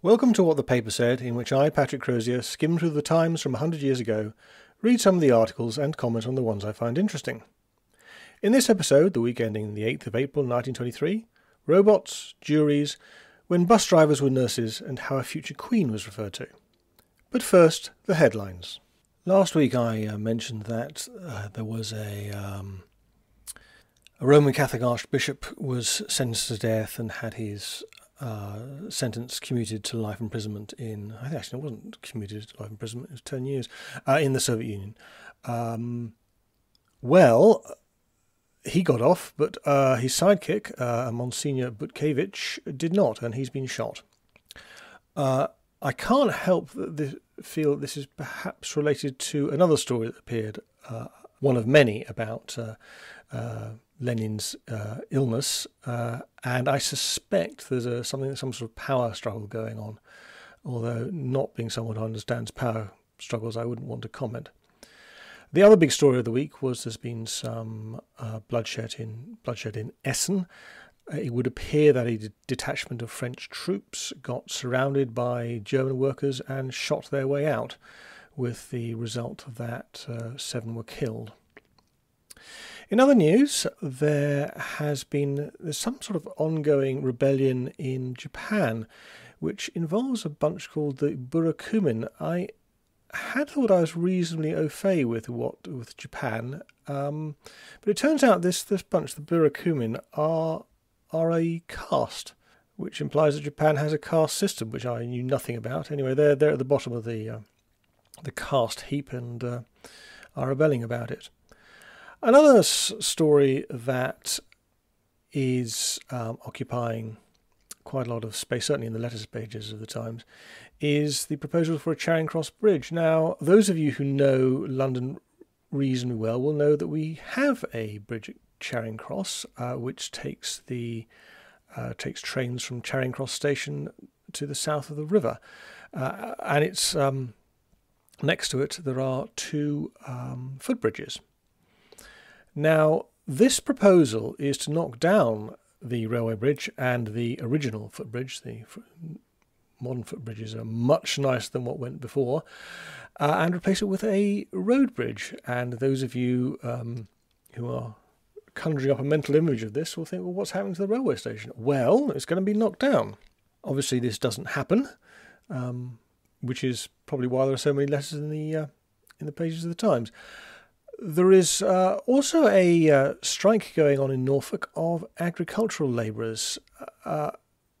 Welcome to What the Paper Said, in which I, Patrick Crozier, skim through the Times from 100 years ago, read some of the articles and comment on the ones I find interesting. In this episode, the week ending the 8th of April 1923, robots, juries, when bus drivers were nurses, and how a future queen was referred to. But first, the headlines. Last week I mentioned that there was a Roman Catholic archbishop was sentenced to death and had his sentence commuted to life imprisonment in, I think actually it wasn't commuted to life imprisonment, it was 10 years, in the Soviet Union. He got off, but his sidekick, Monsignor Butkevich, did not, and he's been shot. I can't help feel this is perhaps related to another story that appeared, one of many, about Lenin's illness, and I suspect there's some sort of power struggle going on, although not being someone who understands power struggles, I wouldn't want to comment. The other big story of the week was there's been some bloodshed in Essen. It would appear that a detachment of French troops got surrounded by German workers and shot their way out, with the result that 7 were killed. In other news, there's some sort of ongoing rebellion in Japan, which involves a bunch called the Burakumin. I had thought I was reasonably au fait with Japan, but it turns out this bunch, the Burakumin, are a caste, which implies that Japan has a caste system, which I knew nothing about. Anyway, they're at the bottom of the caste heap and are rebelling about it. Another story that is occupying quite a lot of space, certainly in the letters pages of the Times, is the proposal for a Charing Cross Bridge. Now, those of you who know London reasonably well will know that we have a bridge at Charing Cross, which takes trains from Charing Cross Station to the south of the river, and it's next to it there are 2 footbridges. Now, this proposal is to knock down the railway bridge and the original footbridge. The modern footbridges are much nicer than what went before, and replace it with a road bridge. And those of you who are conjuring up a mental image of this will think, well, what's happening to the railway station? Well, it's going to be knocked down. Obviously, this doesn't happen, which is probably why there are so many letters in the pages of the Times. There is also a strike going on in Norfolk of agricultural labourers.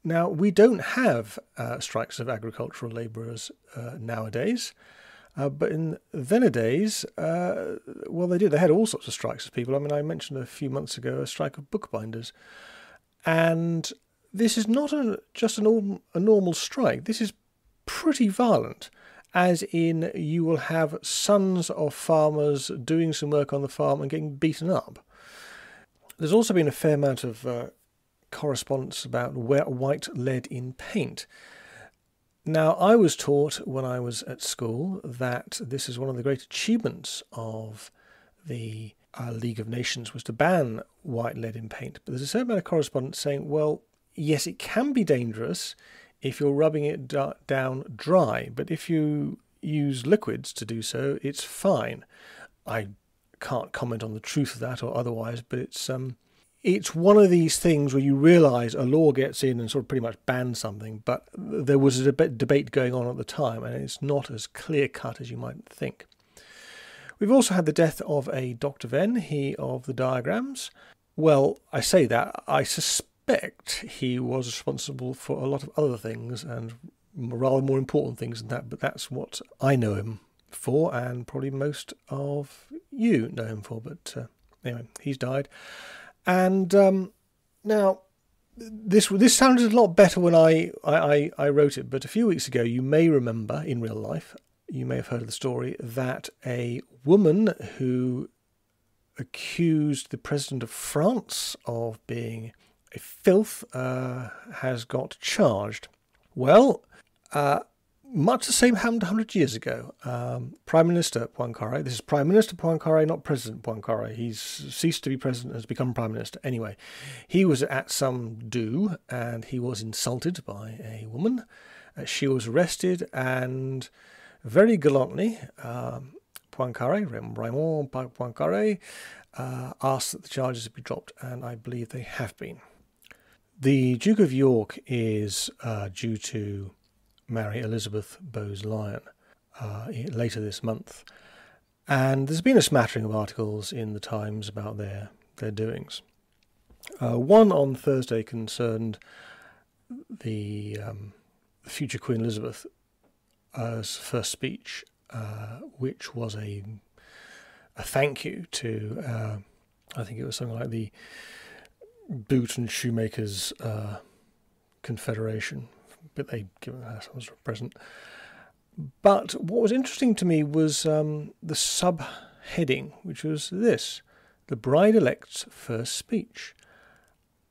Now, we don't have strikes of agricultural labourers nowadays, but in then days, well, they did. They had all sorts of strikes of people. I mean, I mentioned a few months ago a strike of bookbinders. And this is not just a normal strike. This is pretty violent, as in you will have sons of farmers doing some work on the farm and getting beaten up. There's also been a fair amount of correspondence about white lead in paint. Now, I was taught when I was at school that this is one of the great achievements of the League of Nations, was to ban white lead in paint. But there's a certain amount of correspondence saying, well, yes, it can be dangerous if you're rubbing it down dry, but if you use liquids to do so, it's fine. I can't comment on the truth of that or otherwise, but it's one of these things where you realise a law gets in and sort of pretty much bans something, but there was a debate going on at the time, and it's not as clear-cut as you might think. We've also had the death of a Dr. Venn, he of the diagrams. Well, I say that, I suspect he was responsible for a lot of other things, and rather more important things than that, but that's what I know him for, and probably most of you know him for. But anyway, he's died. And now, this sounded a lot better when I wrote it, but a few weeks ago, you may remember, in real life, you may have heard of the story, that a woman who accused the President of France of being a filth has got charged. Well, much the same happened 100 years ago. Prime Minister Poincaré, this is Prime Minister Poincaré, not President Poincaré. He's ceased to be president and has become Prime Minister. Anyway, he was at some do and he was insulted by a woman, She was arrested and very gallantly, Poincaré, Raymond Poincaré, asked that the charges be dropped, and I believe they have been. The Duke of York is due to marry Elizabeth Bowes-Lyon later this month, and there's been a smattering of articles in the Times about their doings. One on Thursday concerned the future Queen Elizabeth's first speech, which was a thank you to, I think it was something like the Boot and Shoemakers Confederation, but they'd given her some sort of present. But what was interesting to me was the subheading, which was this: the bride-elect's first speech.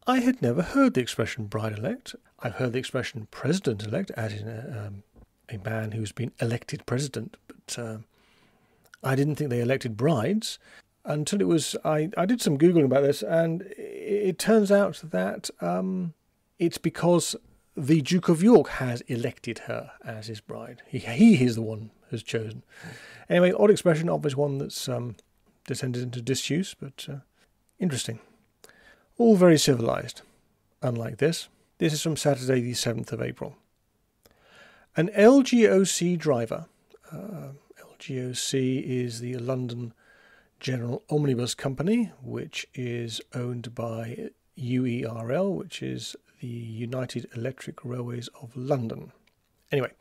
I had never heard the expression bride-elect. I've heard the expression president-elect, as in a man who's been elected president, but I didn't think they elected brides until it was. I did some Googling about this, and it turns out that it's because the Duke of York has elected her as his bride. He is the one who's chosen. Anyway, odd expression, obviously one that's descended into disuse, but interesting. All very civilised, unlike this. This is from Saturday the 7th of April. An LGOC driver, LGOC is the London General Omnibus Company, which is owned by UERL, which is the United Electric Railways of London. Anyway,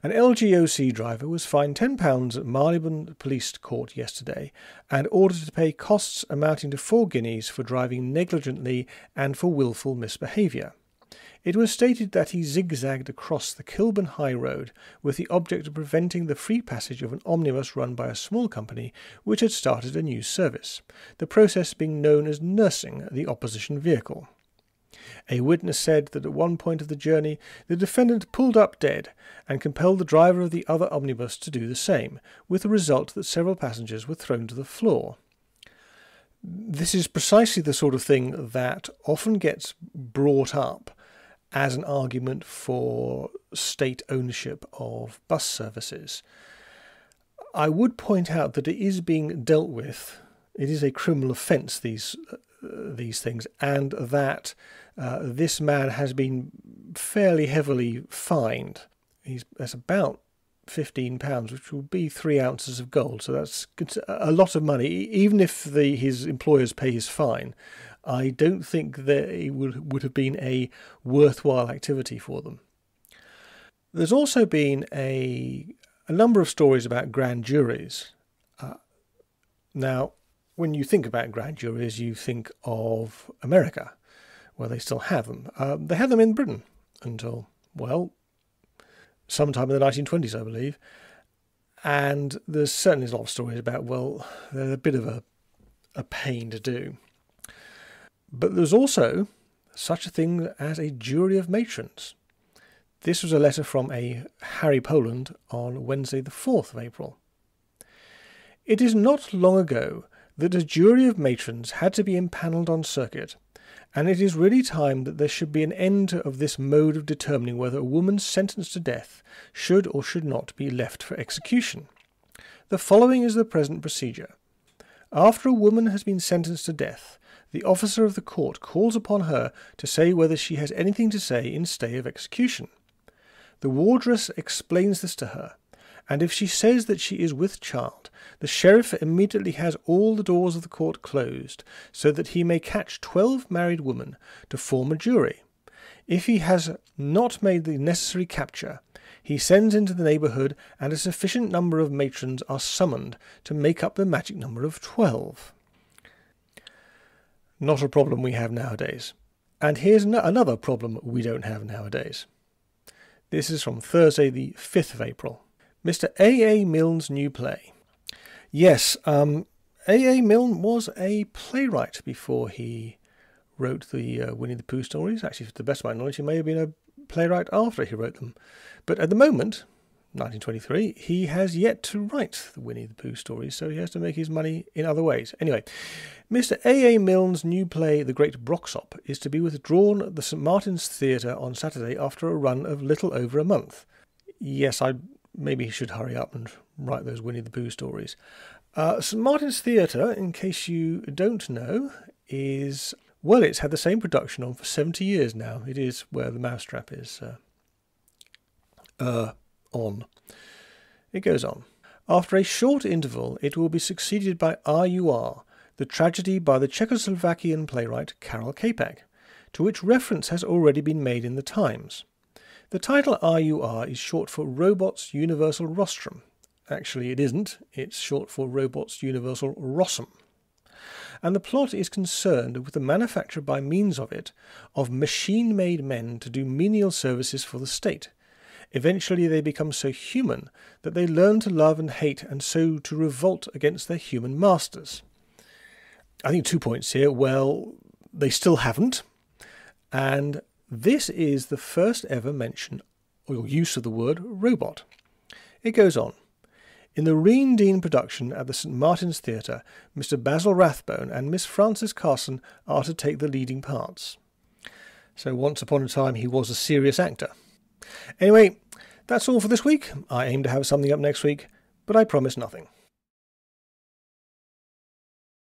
an LGOC driver was fined £10 at Marylebone Police Court yesterday and ordered to pay costs amounting to 4 guineas for driving negligently and for wilful misbehaviour. It was stated that he zigzagged across the Kilburn High Road with the object of preventing the free passage of an omnibus run by a small company which had started a new service, the process being known as nursing the opposition vehicle. A witness said that at one point of the journey the defendant pulled up dead and compelled the driver of the other omnibus to do the same, with the result that several passengers were thrown to the floor. This is precisely the sort of thing that often gets brought up as an argument for state ownership of bus services. I would point out that it is being dealt with. It is a criminal offence, these things, and that this man has been fairly heavily fined. That's about £15, which will be 3 ounces of gold. So that's a lot of money. Even if his employers pay his fine, I don't think that it would have been a worthwhile activity for them. There's also been a number of stories about grand juries. Now, when you think about grand juries, you think of America, where they still have them. They had them in Britain until, well, sometime in the 1920s, I believe. And there's certainly a lot of stories about, well, they're a bit of a pain to do. But there's also such a thing as a jury of matrons. This was a letter from a Harry Poland on Wednesday the 4th of April. It is not long ago that a jury of matrons had to be impanelled on circuit, and it is really time that there should be an end of this mode of determining whether a woman sentenced to death should or should not be left for execution. The following is the present procedure. After a woman has been sentenced to death, the officer of the court calls upon her to say whether she has anything to say in stay of execution. The wardress explains this to her, and if she says that she is with child, the sheriff immediately has all the doors of the court closed, so that he may catch 12 married women to form a jury. If he has not made the necessary capture, he sends into the neighbourhood, and a sufficient number of matrons are summoned to make up the magic number of 12. Not a problem we have nowadays. And here's another problem we don't have nowadays. This is from Thursday the 5th of April. Mr. A. Milne's new play. Yes, A. Milne was a playwright before he wrote the Winnie the Pooh stories. Actually, to the best of my knowledge, he may have been a playwright after he wrote them. But at the moment, 1923, he has yet to write the Winnie the Pooh stories, so he has to make his money in other ways. Anyway, Mr. A. A. Milne's new play, The Great Brocksop, is to be withdrawn at the St. Martin's Theatre on Saturday after a run of little over a month. Yes, I maybe should hurry up and write those Winnie the Pooh stories. St. Martin's Theatre, in case you don't know, is... well, it's had the same production on for 70 years now. It is where the mousetrap is on. It goes on. After a short interval, it will be succeeded by R.U.R., the tragedy by the Czechoslovakian playwright Karel Čapek, to which reference has already been made in the Times. The title R.U.R. is short for Robots Universal Rostrum. Actually, it isn't. It's short for Robots Universal Rossum. And the plot is concerned with the manufacture by means of it of machine-made men to do menial services for the state. Eventually they become so human that they learn to love and hate and so to revolt against their human masters. I think 2 points here. Well, they still haven't. And this is the first ever mention or use of the word robot. It goes on. In the Reen Dean production at the St. Martin's Theatre, Mr. Basil Rathbone and Miss Frances Carson are to take the leading parts. So once upon a time he was a serious actor. Anyway, that's all for this week. I aim to have something up next week, but I promise nothing.